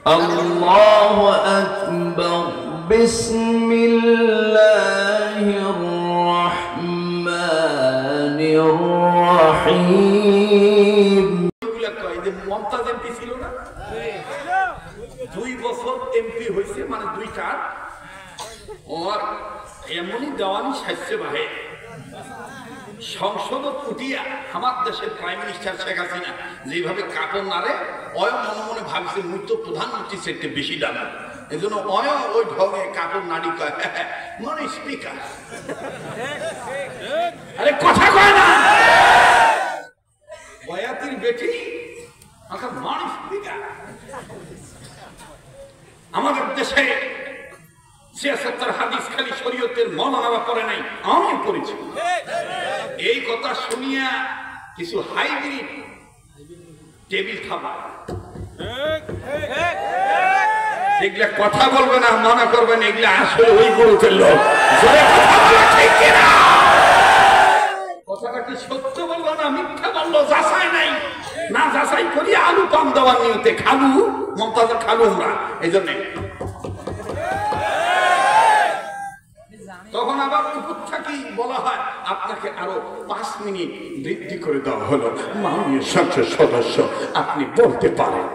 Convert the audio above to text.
আল্লাহু আকবার। বিসমিল্লাহির রহমানির রহিম। মমতাজ এমপি ছিল না, 2 বছর এমপি হয়েছে, মানে 2 টার। ওর এমনই দেওয়ানি সাজছে ভাই, সংসদ উঠিয়া আমার দেশের প্রাইম মিনিস্টার শেখ হাসিনা যেভাবে কাপড় নাড়ে, অয় মনে মনে ভাবছে মুই তো প্রধানমন্ত্রী সেটে বেশি দাম, এই জন্য অয় ওই ঢঙে কাপড় নাড়ি কয় মানে স্পিকার। আরে কথা কয় না, বয়াতির বেটি মানে স্পিকার। আমাদের দেশে সিয়াসতের হাদিস খালি শরীয়তের মৌলানারা পড়ে নাই, আমি পড়েছি। এই কথা শুনিয়া কিছু হাইব্রিড টেবিল খাবার এগুলা কথা বলবে না, মনে করবেন এগুলা আসলে ওই গরুতের লোক। কথাটা কি সত্য বলবো না মিথ্যা বললো, যাচাই নাই, না যাচাই করি আলু পাম দেওয়ার নিয়তে খালু মমতাজের খালু আমরা। এই জন্য তখন আবার উপর থাকি বলা হয় আপনাকে আরো 5 মিনিট বৃদ্ধি করে দেওয়া হলো, মাননীয় সংসদ সদস্য আপনি বলতে পারেন।